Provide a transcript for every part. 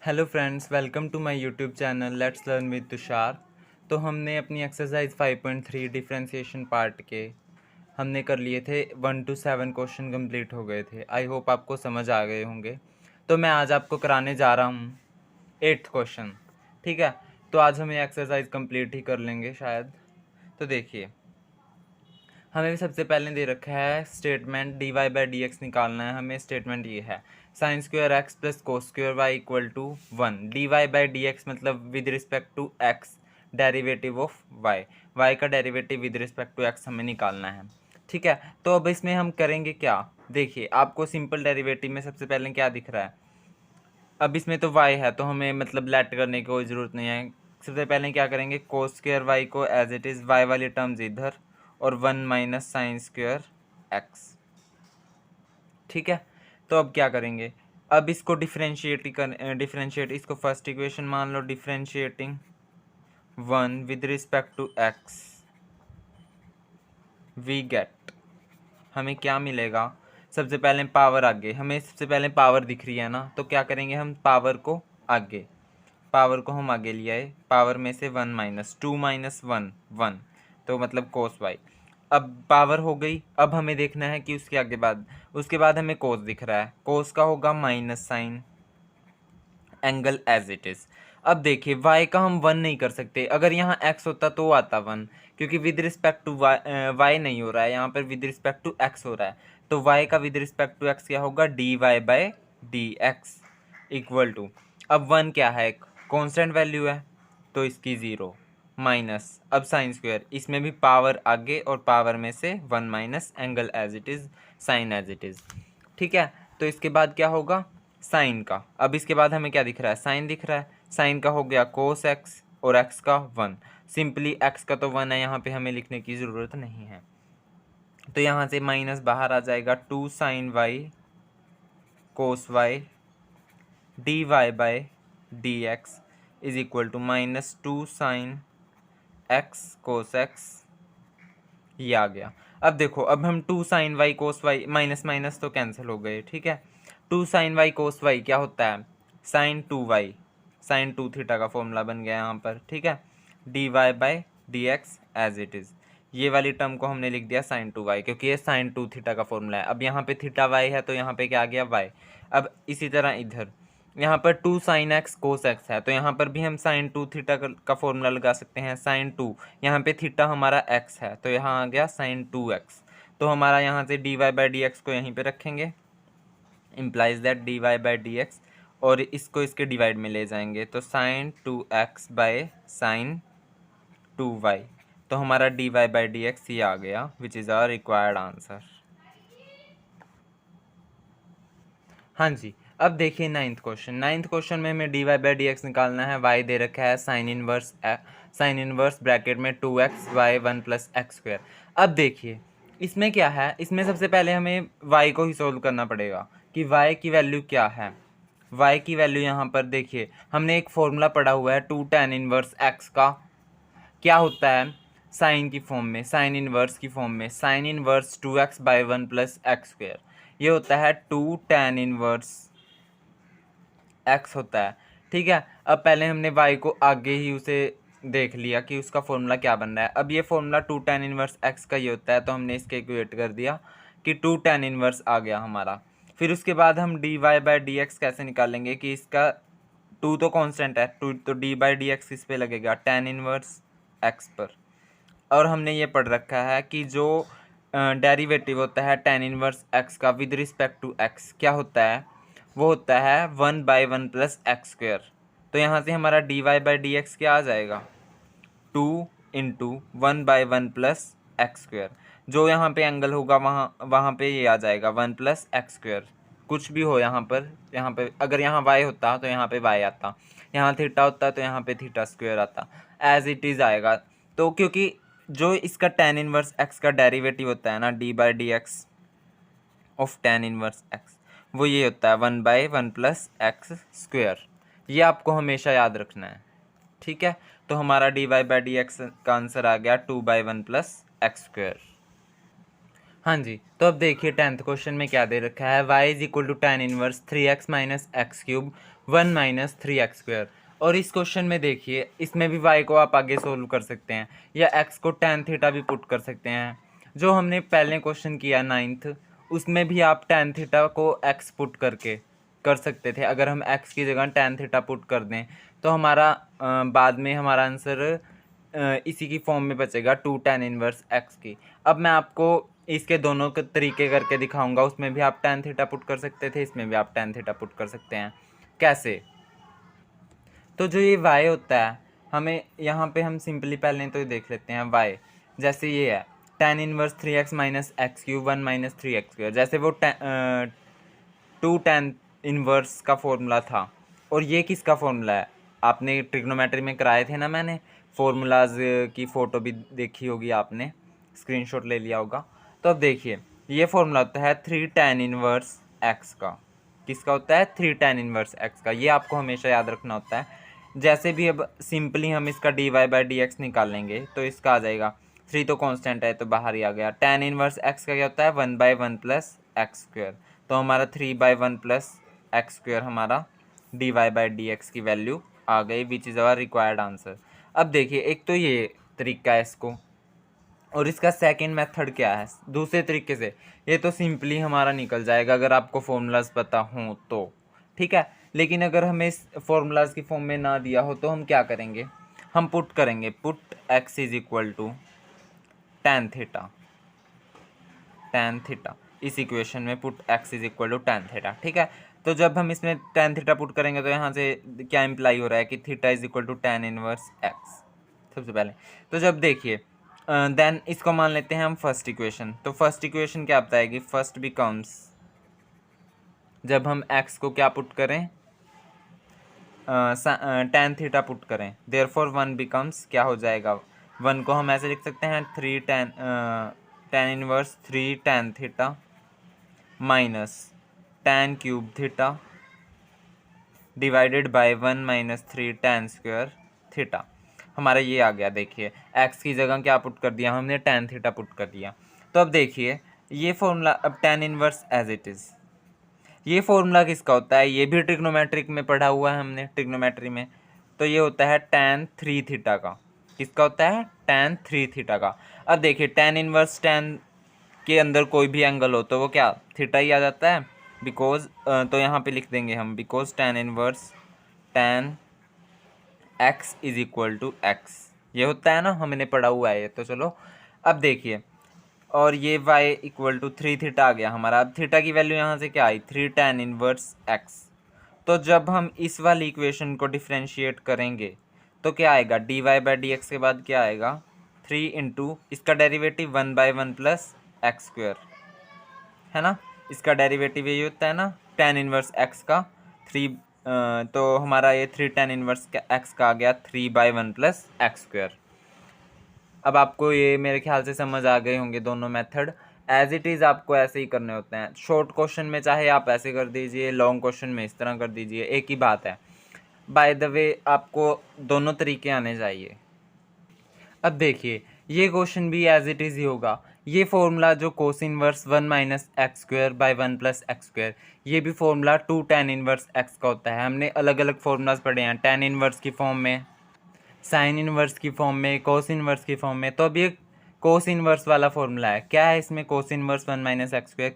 Hello friends, welcome to my YouTube channel let's learn with Tushar. तो हमने अपनी exercise 5.3 differentiation part के हमने कर लिए थे। 1 to 7 क्वेश्चन कंप्लीट हो गए थे। आई होप आपको समझ आ गए होंगे। तो मैं आज आपको कराने जा रहा हूँ 8th क्वेश्चन। ठीक है, तो आज हम ये एक्सरसाइज कंप्लीट ही कर लेंगे शायद। तो देखिए, हमें सबसे पहले दे रखा है statement dy by D x निकालना है हमें। स्टेटमेंट ये है sine square X plus cos square Y equal to 1। D Y by D X मतलब with respect to X derivative of Y. Y का derivative with respect to X हमें निकालना है। ठीक है, तो अब इसमें हम करेंगे क्या। देखिए, आपको सिंपल डेरिवेटिव में सबसे पहले क्या दिख रहा है। अब इसमें तो y है तो हमें मतलब लेट करने की कोई ज़रूरत नहीं है। सबसे पहले क्या करेंगे, कोस स्क्वायर वाई को एज इट इज़ y वाली टर्म्स इधर और 1 माइनस साइन स्क्वायर एक्स। ठीक है, तो अब क्या करेंगे, अब इसको डिफरेंशिएट इसको फर्स्ट इक्वेशन मान लो। Differentiating 1 with respect to X we get, हमें क्या मिलेगा। सबसे पहले पावर आगे, हमें सबसे पहले पावर दिख रही है ना, तो क्या करेंगे हम पावर को हम आगे ले आए। पावर में से 1 माइनस 2 माइनस 1 1, तो मतलब कोस वाई। अब पावर हो गई। अब हमें देखना है कि उसके बाद हमें कोस दिख रहा है। कोस का होगा minus sine angle as it is. अब देखिए, y का हम 1 नहीं कर सकते। अगर यहाँ x होता तो आता 1, क्योंकि विद रिस्पेक्ट टू y नहीं हो रहा है, यहाँ पर विद रिस्पेक्ट टू x हो रहा है। तो y का विद रिस्पेक्ट टू x क्या होगा, dy by D x equal to, अब 1 क्या है, कॉन्स्टेंट वैल्यू है तो इसकी 0 माइनस, अब साइन स्क्वायर, इसमें भी पावर आगे और पावर में से 1 minus angle as it is, sine as it is. ठीक है, तो इसके बाद क्या होगा, साइन का। अब इसके बाद हमें क्या दिख रहा है, साइन दिख रहा है। साइन का हो गया कोस एक्स और एक्स का 1। सिंपली एक्स का तो 1 है, यहाँ पे हमें लिखने की ज़रूरत नहीं है। तो यहाँ से माइनस बाहर आ जाएगा, 2 sine y cos y d Y by D x is equal to minus 2 sine x cos x. ये आ गया। अब देखो, अब हम 2 sine y cos y, minus minus तो कैंसिल हो गए। ठीक है, 2 साइन वाई कोस वाई क्या होता है, साइन 2 वाई, साइन 2 थीटा का फॉर्मूला बन गया यहाँ पर। ठीक है, d Y by D x as it is. ये वाली टर्म को हमने लिख दिया साइन 2 वाई, क्योंकि ये साइन 2 थीटा का फॉर्मूला है। अब यहाँ पे थीटा वाई है तो यहाँ पे क्या आ गया, वाई। अब इसी तरह इधर यहाँ पर 2 साइन एक्स कोस एक्स है, तो यहाँ पर भी हम साइन 2 थीटा का फॉर्मूला लगा सकते हैं। साइन 2, यहाँ पे थीटा हमारा एक्स है तो यहाँ आ गया साइन 2x। तो हमारा यहाँ से d Y by D x को यहीं पे रखेंगे, implies that d Y by D x, और इसको इसके डिवाइड में ले जाएंगे तो sign 2x by sine 2y। तो हमारा d Y by D x ये आ गया, which is our required answer. हाँ जी, अब देखिए नाइन्थ क्वेश्चन में हमें d Y by D x निकालना है। वाई दे रखा है साइन इनवर्स ब्रैकेट में 2x Y 1 plus x square. अब देखिए, इसमें क्या है, इसमें सबसे पहले हमें y को ही सोल्व करना पड़ेगा कि y की वैल्यू क्या है। y की वैल्यू यहाँ पर देखिए, हमने एक फॉर्मूला पढ़ा हुआ है 2 tan इनवर्स x का। क्या होता है, साइन की फॉर्म में, साइन इनवर्स की फॉर्म में, sign inverse 2x by 1 plus x square. ये होता है 2 tan इनवर्स x होता है। ठीक है, अब पहले हमने y को आगे ही उसे देख लिया कि उसका फॉर्मूला क्या बन रहा है। अब ये फॉर्मूला 2 tan इनवर्स x का ये होता है, तो हमने इसके इक्वेट कर दिया कि 2 tan इनवर्स आ गया हमारा। फिर उसके बाद हम d Y by D x कैसे निकालेंगे कि इसका 2 तो कांस्टेंट है, 2 तो डी बाई डी एक्स इस पे लगेगा tan इनवर्स x पर। और हमने ये पढ़ रखा है कि जो डेरिवेटिव होता है tan इनवर्स x का विद रिस्पेक्ट टू x क्या होता है, वो होता है 1 बाई 1 प्लस एक्स स्क्वायर। तो यहाँ से हमारा d Y by D x क्या आ जाएगा, 2 into 1 by 1 plus x square. जो यहाँ पे एंगल होगा वहाँ पे ये आ जाएगा 1 प्लस एक्स स्क्वायर। कुछ भी हो यहाँ पे अगर यहाँ y होता तो यहाँ पे y आता, यहाँ थीटा होता तो यहाँ पे थीटा स्क्वायर आता, एज इट इज़ आएगा। तो क्योंकि जो इसका tan इनवर्स x का डेरिवेटिव होता है ना, D by D x of tan inverse x, वो ये होता है 1 बाई 1 प्लस एक्स स्क्वायर। ये आपको हमेशा याद रखना है। ठीक है, तो हमारा d Y by D x का आंसर आ गया 2 बाई 1 प्लस एक्स स्क्वायर। हाँ जी, तो अब देखिए 10th क्वेश्चन में क्या दे रखा है, y is equal to tan inverse 3x minus x cube 1 minus 3x²। और इस क्वेश्चन में देखिए, इसमें भी y को आप आगे सोल्व कर सकते हैं या x को tan थीटा भी पुट कर सकते हैं। जो हमने पहले क्वेश्चन किया 9th, उसमें भी आप tan थीटा को x पुट करके कर सकते थे। अगर हम x की जगह tan थीटा पुट कर दें तो हमारा बाद में हमारा आंसर इसी की फॉर्म में बचेगा 2 tan इनवर्स x की। अब मैं आपको इसके दोनों के तरीके करके दिखाऊंगा। उसमें भी आप tan थीटा पुट कर सकते थे, इसमें भी आप tan थीटा पुट कर सकते हैं। कैसे? तो जो ये y होता है, हमें यहाँ पे हम सिंपली पहले तो ये देख लेते हैं y। जैसे ये है tan inverse 3x minus x cube 1 minus 3x²। जैसे वो 2 tan इनवर्स का फॉर्मूला था। और ये किसका फॉर्मूला है? आपने ट्रिग्नोमेट्री में कराए थे ना, मैंने फॉर्मूलाज की फ़ोटो भी देखी होगी, आपने स्क्रीनशॉट ले लिया होगा। तो अब देखिए, ये फॉर्मूला होता है 3 tan इनवर्स x का। किसका होता है? 3 tan इनवर्स x का। ये आपको हमेशा याद रखना होता है। जैसे भी अब सिंपली हम इसका dy/dx निकालेंगे तो इसका आ जाएगा, 3 तो कांस्टेंट है तो बाहर ही आ गया। tan इनवर्स x का क्या होता है? 1/1 प्लस x²। तो हमारा 3/1 प्लस x² हमारा dy/dx की वैल्यू आ गई, which is our required answer. अब देखिए, एक तो ये तरीका है इसको, और इसका सेकंड मेथड क्या है दूसरे तरीके से। ये तो सिंपली हमारा निकल जाएगा अगर आपको फॉर्मूलाज पता हों तो, ठीक है। लेकिन अगर हमें इस फॉर्मूलाज की फॉर्म में ना दिया हो तो हम क्या करेंगे? हम पुट करेंगे, put x is equal to tan theta. tan theta इस इक्वेशन में put x is equal to tan theta, ठीक है। तो जब हम इसमें tan थीटा पुट करेंगे तो यहाँ से क्या इम्प्लाई हो रहा है कि theta is equal to tan inverse x सबसे पहले। तो जब देखिए देन इसको मान लेते हैं हम फर्स्ट इक्वेशन। तो फर्स्ट इक्वेशन क्या बताएगी? फर्स्ट बिकम्स, जब हम x को क्या पुट करें? tan थीटा पुट करें, देयरफॉर 1 बिकम्स क्या हो जाएगा? 1 को हम ऐसे लिख सकते हैं 3 tan inverse 3 tan theta minus tan cube theta divided by 1 minus 3 tan² theta. हमारा ये आ गया। देखिए, x की जगह क्या पुट कर दिया हमने? tan थीटा पुट कर दिया। तो अब देखिए ये फॉर्मूला, अब tan inverse as it is, ये फॉर्मूला किसका होता है? ये भी ट्रिग्नोमेट्रिक में पढ़ा हुआ है हमने, ट्रिग्नोमेट्री में। तो ये होता है tan 3 थीटा का। किसका होता है? tan 3 थीटा का। अब देखिए, tan इनवर्स tan के अंदर कोई भी एंगल हो तो वो क्या थीटा ही आ जाता है, बिकॉज तो यहाँ पे लिख देंगे हम, because tan inverse tan x is equal to x। ये होता है ना, हमने पढ़ा हुआ है ये तो। चलो अब देखिए, और ये y इक्वल टू 3 थीटा आ गया हमारा। अब थीटा की वैल्यू यहाँ से क्या आई? 3 tan इनवर्स x। तो जब हम इस वाली इक्वेशन को डिफ्रेंशिएट करेंगे तो क्या आएगा? dy/dx के बाद क्या आएगा? 3 इंटू इसका डेरिवेटिव 1/1 प्लस x², है ना। इसका डेरिवेटिव यही होता है ना, tan इनवर्स x का 3। तो हमारा ये 3 tan इनवर्स x का आ गया 3/1 प्लस x²। अब आपको ये मेरे ख्याल से समझ आ गए होंगे दोनों मेथड। एज इट इज़ आपको ऐसे ही करने होते हैं। शॉर्ट क्वेश्चन में चाहे आप ऐसे कर दीजिए, लॉन्ग क्वेश्चन में इस तरह कर दीजिए, एक ही बात है। बाय द वे आपको दोनों तरीके आने चाहिए। अब देखिए, ये क्वेश्चन भी एज इट इज़ ही होगा। ये फॉर्मूला जो cos inverse 1 minus x² by 1 plus x², ये भी फॉर्मूला 2 tan इनवर्स x का होता है। हमने अलग अलग फॉर्मूलाज पढ़े हैं, tan इनवर्स की फॉर्म में, साइन इनवर्स की फॉर्म में, कोस इनवर्स की फॉर्म में। तो अब ये कोस इनवर्स वाला फॉर्मूला है। क्या है इसमें? Cos inverse 1 minus x²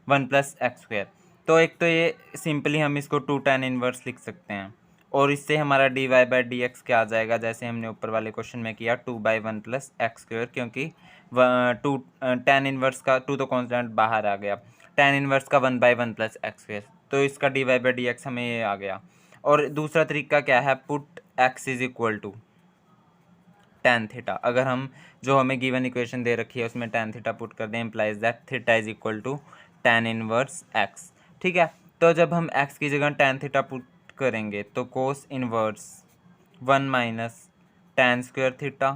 1 plus x²। तो एक तो ये सिंपली हम इसको 2 tan इनवर्स लिख सकते हैं, और इससे हमारा dy/dx क्या आ जाएगा? जैसे हमने ऊपर वाले क्वेश्चन में किया 2/1 प्लस x², क्योंकि 2 tan इनवर्स का 2 तो कॉन्स्टेंट बाहर आ गया, tan इनवर्स का 1/1 प्लस x², तो इसका dy/dx हमें ये आ गया। और दूसरा तरीका क्या है? Put x is equal to tan theta. अगर हम जो हमें गिवन इक्वेशन दे रखी है उसमें tan थीटा पुट कर दें, implies that theta is equal to tan inverse x, ठीक है। तो जब हम x की जगह tan थीटा पुट करेंगे तो cos inverse 1 minus tan² theta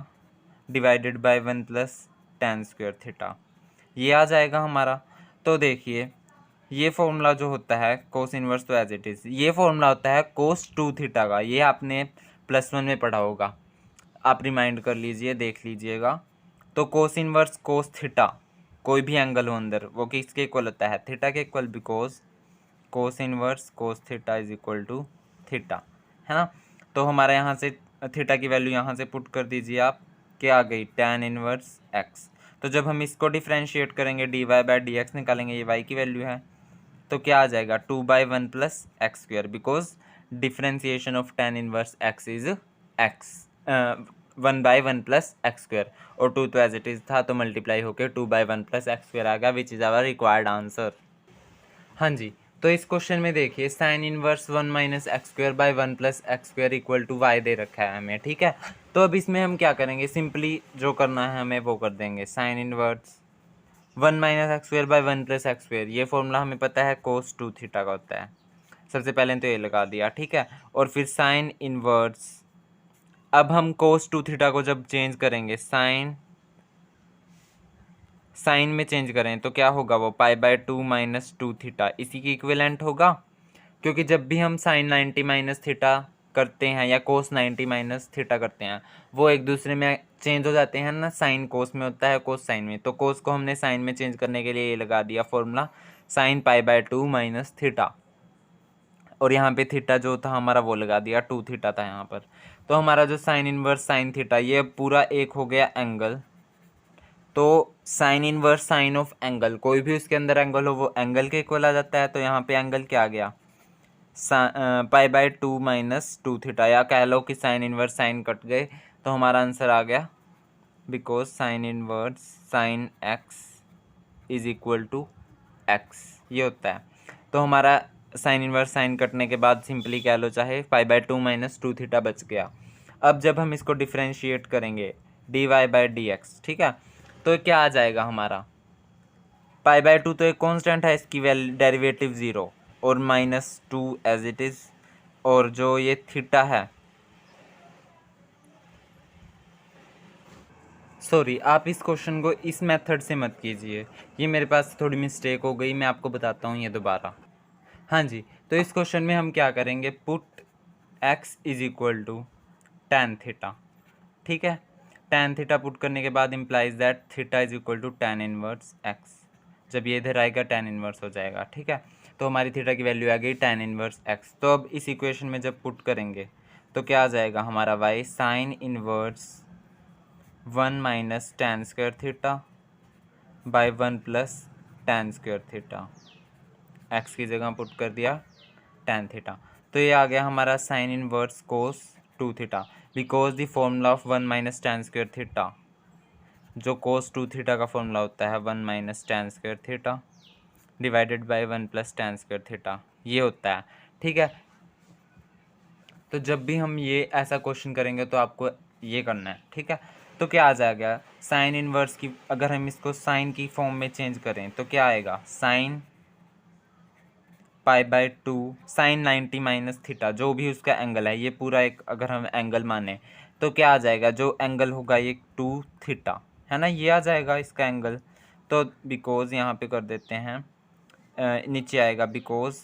divided by 1 plus tan² theta, ये आ जाएगा हमारा। तो देखिए, ये फॉर्मूला जो होता है कोस इनवर्स, तो एज इट इज़ ये फॉर्मूला होता है कोस 2 थीटा का। ये आपने +1 में पढ़ा होगा, आप रिमाइंड कर लीजिए, देख लीजिएगा। तो कोस इनवर्स कोस थीटा, कोई भी एंगल हो अंदर, वो किसके इक्वल होता है? थीटा के equal, because cos inverse cos theta is equal to theta, है ना। तो हमारा यहाँ से थीटा की वैल्यू यहाँ से पुट कर दीजिए आप, क्या आ गई, tan इनवर्स x। तो जब हम इसको डिफ्रेंशिएट करेंगे dy/dx निकालेंगे, ये y की वैल्यू है, तो क्या आ जाएगा 2/1 plus x square, because differentiation of tan inverse x is x, 1/1 plus x square, और 2 तो एज इट इज था तो मल्टीप्लाई होकर 2/1 प्लस एक्स स्क्वेयर आ गया, which is our required answer. हाँ जी, तो इस क्वेश्चन में देखिए sine inverse 1 minus x square by 1 plus x square equal to y दे रखा है हमें, ठीक है। तो अब इसमें हम क्या करेंगे, सिंपली जो करना है हमें वो कर देंगे, sign inverse 1 minus x square by 1 plus x square, ये फॉर्मूला हमें पता है कोस 2 थीटा का होता है, सबसे पहले तो ये लगा दिया, ठीक है। और फिर साइन इनवर्स, अब हम कोस 2 थीटा को जब चेंज करेंगे, साइन में चेंज करें तो क्या होगा, वो π/2 माइनस 2 थीटा इसी की इक्विवेलेंट होगा, क्योंकि जब भी हम साइन 90 माइनस थीटा करते हैं या कोस 90 माइनस थीटा करते हैं, वो एक दूसरे में चेंज हो जाते हैं ना, साइन कोस में होता है, कोस साइन में, तो कोस को हमने साइन में चेंज करने के लिए ये लगा दिया फॉर्मूला साइन π/2 माइनस थीटा, और यहाँ पे थीटा जो था हमारा वो लगा दिया 2 थीटा था यहाँ पर। तो हमारा जो साइन इनवर्स साइन थीटा, ये पूरा एक हो गया एंगल, तो sine inverse sign of angle, कोई भी उसके अंदर एंगल हो वो एंगल के इक्वल आ जाता है, तो यहाँ पे एंगल क्या आ गया, π/2 माइनस 2 थीटा, या कह लो कि साइन इनवर्स साइन कट गए, तो हमारा आंसर आ गया, because sine inverse sine x is equal to x, ये होता है। तो हमारा साइन इनवर्स साइन कटने के बाद सिंपली कह लो चाहे π/2 माइनस 2 थीटा बच गया। अब जब हम इसको डिफ्रेंशिएट करेंगे dy/dx, ठीक है, तो क्या आ जाएगा हमारा, π/2 तो एक कांस्टेंट है, इसकी डेरिवेटिव 0 और -2 एज इट इज़, और जो ये थीटा है, सॉरी आप इस क्वेश्चन को इस मेथड से मत कीजिए, ये मेरे पास थोड़ी मिस्टेक हो गई, मैं आपको बताता हूँ ये दोबारा। हाँ जी, तो इस क्वेश्चन में हम क्या करेंगे, put x is equal to tan theta, ठीक है। tan थीटा पुट करने के बाद implies that theta is equal to tan inverse x, जब ये इधर आएगा tan इनवर्स हो जाएगा, ठीक है। तो हमारी थीटा की वैल्यू आ गई tan इनवर्स x। तो अब इस इक्वेशन में जब पुट करेंगे तो क्या आ जाएगा हमारा y sign inverse 1 minus tan square theta by 1 plus tan square theta, x की जगह पुट कर दिया tan थीटा, तो ये आ गया हमारा sine inverse cos 2 theta, because the formula of 1 minus tan square theta, जो कोस 2 थीटा का फॉर्मूला होता है 1 minus tan square theta divided by 1 plus tan square theta, ये होता है, ठीक है। तो जब भी हम ये ऐसा क्वेश्चन करेंगे तो आपको ये करना है, ठीक है। तो क्या आ जाएगा, साइन इनवर्स की अगर हम इसको साइन की फॉर्म में चेंज करें तो क्या आएगा, साइन π/2 साइन 90 माइनस थीटा, जो भी उसका एंगल है, ये पूरा एक अगर हम एंगल माने तो क्या आ जाएगा, जो एंगल होगा ये 2 थीटा, है ना, ये आ जाएगा इसका एंगल। तो बिकॉज यहाँ पे कर देते हैं, नीचे आएगा बिकॉज,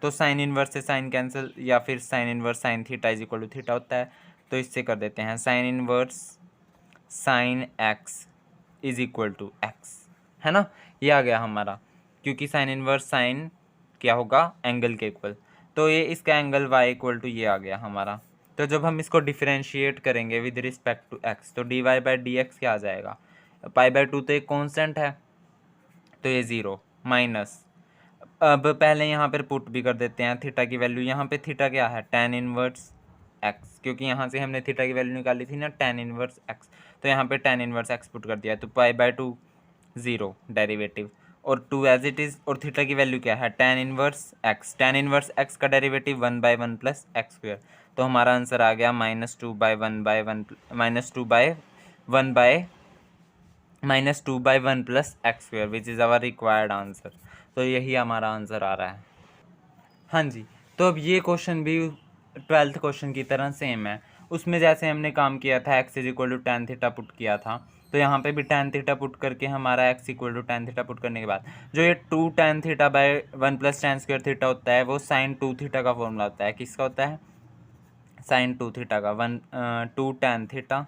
तो साइन इनवर्स से साइन कैंसिल, या फिर sine inverse sine theta is equal to theta होता है, तो इससे कर देते हैं sine inverse sine x is equal to x, है ना, ये आ गया हमारा, क्योंकि साइन इनवर्स साइन क्या होगा, एंगल के इक्वल, तो ये इसका एंगल वाई इक्वल टू ये आ गया हमारा। तो जब हम इसको डिफरेंशिएट करेंगे विद रिस्पेक्ट टू एक्स, तो dy/dx क्या आ जाएगा, π/2 तो एक कांस्टेंट है, तो ये 0 माइनस, अब पहले यहाँ पर पुट भी कर देते हैं थीटा की वैल्यू, यहाँ पे थीटा क्या है, tan इनवर्स एक्स, क्योंकि यहाँ से हमने थीटा की वैल्यू निकाली थी ना tan इनवर्स एक्स, तो यहाँ पे tan इनवर्स एक्स पुट कर दिया, तो π/2 0 डेरिवेटिव, और 2 एज इट इज़, और थीटा की वैल्यू क्या है, tan इनवर्स एक्स का डेरिवेटिव 1/1 प्लस एक्स स्क्वेयर, तो हमारा आंसर आ गया -2/1 plus x square, which is our required answer. तो यही हमारा आंसर आ रहा है। हाँ जी, तो अब ये क्वेश्चन भी 12th क्वेश्चन की तरह सेम है, उसमें जैसे हमने काम किया था x is equal to tan theta put किया था, तो यहाँ पे भी tan थीटा पुट करके हमारा x equal to tan theta put करने के बाद जो ये 2 tan theta by 1 plus tan square theta होता है, वो साइन 2 थीटा का फॉर्मूला होता है, किसका होता है, साइन 2 थीटा का, 2 tan theta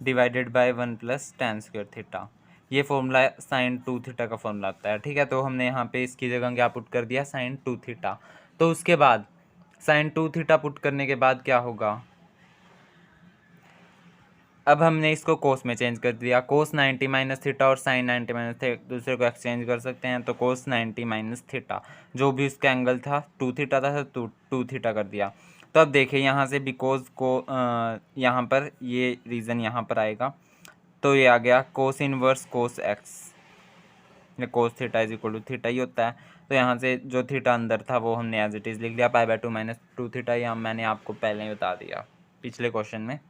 divided by 1 plus tan square theta, ये फॉर्मूला साइन 2 थीटा का फॉर्मूला होता है, ठीक है। तो हमने यहाँ पे इसकी जगह क्या पुट कर दिया, साइन 2 थीटा। तो उसके बाद साइन 2 थीटा पुट करने के बाद क्या होगा, अब हमने इसको कोस में चेंज कर दिया, कोस 90 माइनस थीटा और साइन 90 माइनस थीटा दूसरे को एक्सचेंज कर सकते हैं, तो कोस 90 माइनस थीटा जो भी उसका एंगल था 2 थीटा था तो 2 थीटा कर दिया। तो अब देखिए यहाँ से बिकॉज को यहाँ पर ये रीज़न यहाँ पर आएगा, तो ये आ गया cos inverse cos X, cos theta is equal to theta ही होता है। तो यहाँ से जो थीटा अंदर था वो हमने एज इट इज़ लिख लिया, पाई बाय 2 माइनस 2 थीटा, या मैंने आपको पहले ही बता दिया पिछले क्वेश्चन में।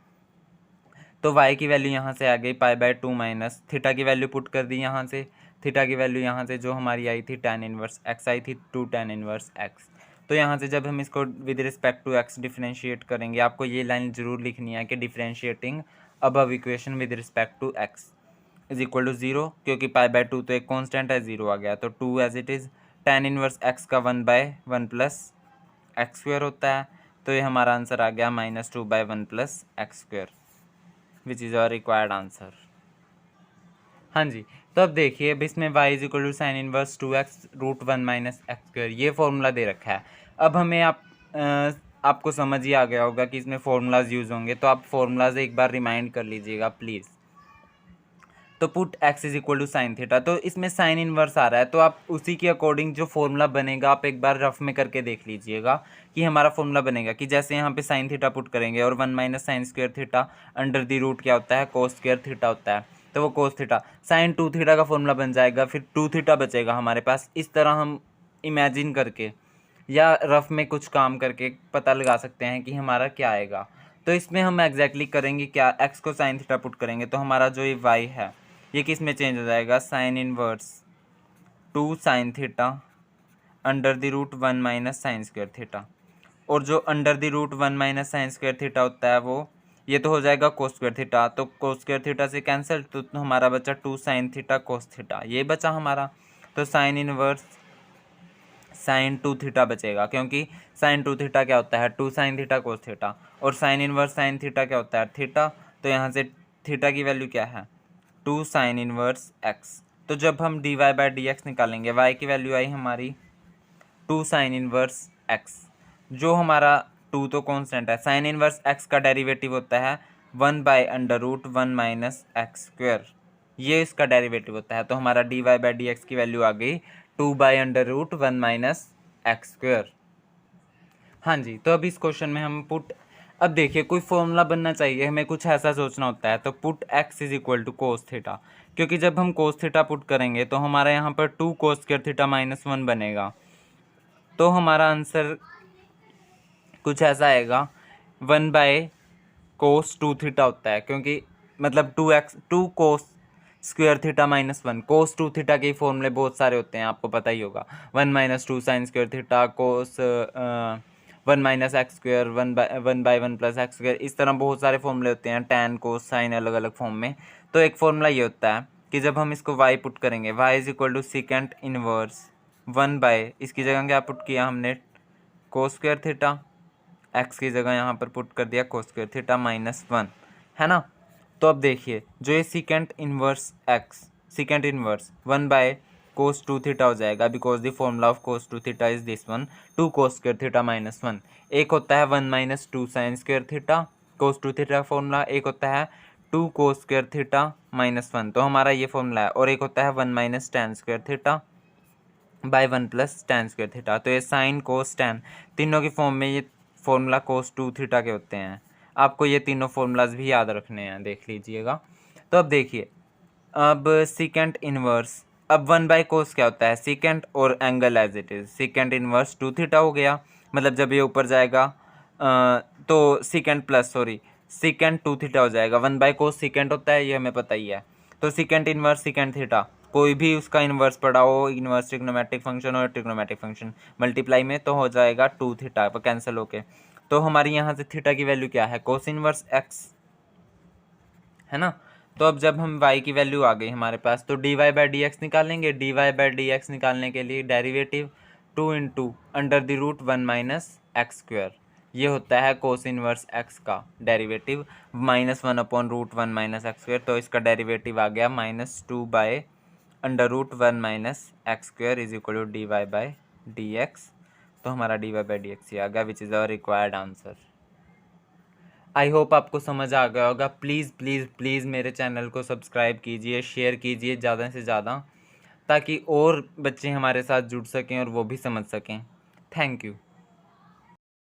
तो y की वैल्यू यहाँ से आ गई पाई बाय 2 माइनस थीटा की वैल्यू पुट कर दी यहाँ से, थीटा की वैल्यू यहाँ से जो हमारी आई थी tan इनवर्स x आई थी 2 tan इनवर्स x। तो यहाँ से जब हम इसको with respect to x differentiate करेंगे, आपको ये लाइन जरूर लिखनी है कि differentiating above equation with respect to x is equal to 0, क्योंकि पाई बाय 2 तो एक कॉन्स्टेंट है, 0 आ गया, तो 2 as it is tan inverse x का 1/1 प्लस एक्स स्क्वेयर होता है। तो ये हमारा आंसर आ गया -2/1 plus x square, which is our required answer. हाँ जी, तो अब देखिए अब इसमें y is equal to sine inverse 2x root 1 minus x square ये फॉर्मूला दे रखा है। अब हमें आपको समझ ही आ गया होगा कि इसमें फॉर्मूलाज यूज़ होंगे, तो आप फॉर्मूलाज एक बार रिमाइंड कर लीजिएगा प्लीज़। तो put x is equal to sine theta, तो इसमें साइन इनवर्स आ रहा है, तो आप उसी के अकॉर्डिंग जो फॉर्मूला बनेगा आप एक बार रफ में करके देख लीजिएगा कि हमारा फॉर्मूला बनेगा कि जैसे यहाँ पे साइन थीटा पुट करेंगे और 1 minus sine square theta under the root क्या होता है कोस स्क्वायर थीटा होता है, तो वो कोस थीटा साइन 2 थीटा का फॉर्मूला बन जाएगा, फिर 2 थीटा बचेगा हमारे पास। इस तरह हम इमेजिन करके या रफ में कुछ काम करके पता लगा सकते हैं कि हमारा क्या आएगा। तो इसमें हम एग्जैक्टली करेंगे क्या, एक्स को साइन थीटा पुट करेंगे तो हमारा जो ये वाई है ये किस में चेंज हो जाएगा, sine inverse 2 sine theta under the root 1 minus sine square theta, और जो under the root 1 minus sine square theta होता है वो ये तो हो जाएगा कोस स्क्वायर थीटा, तो कोस स्क्वायर थीटा से कैंसिल, तो हमारा बचा 2 साइन थीटा कोस थीटा, ये बचा हमारा। तो साइन इनवर्स साइन 2 थीटा बचेगा, क्योंकि साइन 2 थीटा क्या होता है 2 साइन थीटा कोस थीटा, और साइन इनवर्स साइन थीटा क्या होता है थीटा, तो यहाँ से थीटा की वैल्यू क्या है 2 साइन इनवर्स एक्स। तो जब हम dy बाई डी एक्स निकालेंगे y की वैल्यू आई हमारी 2 साइन इनवर्स एक्स, जो हमारा 2 तो कॉन्स्टेंट है, साइन इनवर्स एक्स का डेरिवेटिव होता है 1/√1 माइनस एक्स स्क्वेयर, ये इसका डेरिवेटिव होता है। तो हमारा dy बाई डी एक्स की वैल्यू आ गई 2/√1 माइनस एक्स स्क्वेयर। हाँ जी, तो अब इस क्वेश्चन में हम पुट, अब देखिए कोई फॉर्मूला बनना चाहिए, हमें कुछ ऐसा सोचना होता है, तो put x is equal to cos theta, क्योंकि जब हम कोस थीटा पुट करेंगे तो हमारा यहाँ पर 2 कोस स्क्वायर थीटा -1 बनेगा, तो हमारा आंसर कुछ ऐसा आएगा 1/cos 2 थीटा होता है, क्योंकि मतलब 2 कोस स्क्वायर थीटा -1, कोस 2 थीटा के फॉर्मूले बहुत सारे होते हैं आपको पता ही होगा, 1 minus 2 sign square theta cos 1 minus x square 1/1 plus x square, इस तरह बहुत सारे फॉर्मूले होते हैं, टैन कोस साइन अलग अलग फॉर्म में। तो एक फॉर्मूला ये होता है कि जब हम इसको y पुट करेंगे y is equal to secant inverse 1 इसकी जगह क्या पुट किया हमने कोस स्क्वायर थीटा, x की जगह यहाँ पर पुट कर दिया कोस स्क्वायर थीटा -1, है ना। तो अब देखिए जो ये secant inverse x secant inverse 1/cos 2 theta हो जाएगा, because the formula of cos 2 theta is this one 2 cos square theta -1। एक होता है 1 minus 2 sign square theta cos 2 theta formula, एक होता है 2 cos स्क्वायर थीटा -1, तो हमारा ये फॉर्मूला है, और एक होता है 1 minus tan square theta by 1 plus tan square theta. तो ये साइन कोस tan तीनों की फॉर्म में ये फॉर्मूला cos 2 थीटा के होते हैं, आपको ये तीनों फॉर्मूलाज भी याद रखने हैं, देख लीजिएगा। तो अब देखिए अब सीकेंट इनवर्स, अब 1/cos क्या होता है सीकेंट और angle as it is, secant inverse 2 theta हो गया, मतलब जब ये ऊपर जाएगा तो सीकेंट प्लस सीकेंट 2 थीटा हो जाएगा, 1/cos सीकेंट होता है, ये हमें पता ही है। तो सीकेंट इनवर्स सीकेंट थीटा, कोई भी उसका इन्वर्स पड़ा हो, इन्वर्स ट्रिग्नोमेट्रिक फंक्शन और ट्रिग्नोमेट्रिक फंक्शन मल्टीप्लाई में, तो हो जाएगा 2 थीटा पर कैंसिल होके। तो हमारी यहाँ से थीटा की वैल्यू क्या है कोस इनवर्स एक्स, है ना। तो अब जब हम y की वैल्यू आ गई हमारे पास, तो dy बाई डी एक्स निकालेंगे, dy बाई डी एक्स निकालने के लिए derivative 2 into under the root 1 minus x square, ये होता है कोस इनवर्स x का डेरिवेटिव -1/√1 माइनस एक्स स्क्वायर, तो इसका डेरिवेटिव आ गया -2/√1 minus x square is equal to dy by D x. तो हमारा dy/dx ही आ गया, which is our required answer. I hope आपको समझ आ गया होगा। प्लीज़ प्लीज़ प्लीज़ मेरे चैनल को सब्सक्राइब कीजिए, शेयर कीजिए ज़्यादा से ज़्यादा, ताकि और बच्चे हमारे साथ जुड़ सकें और वो भी समझ सकें। Thank you.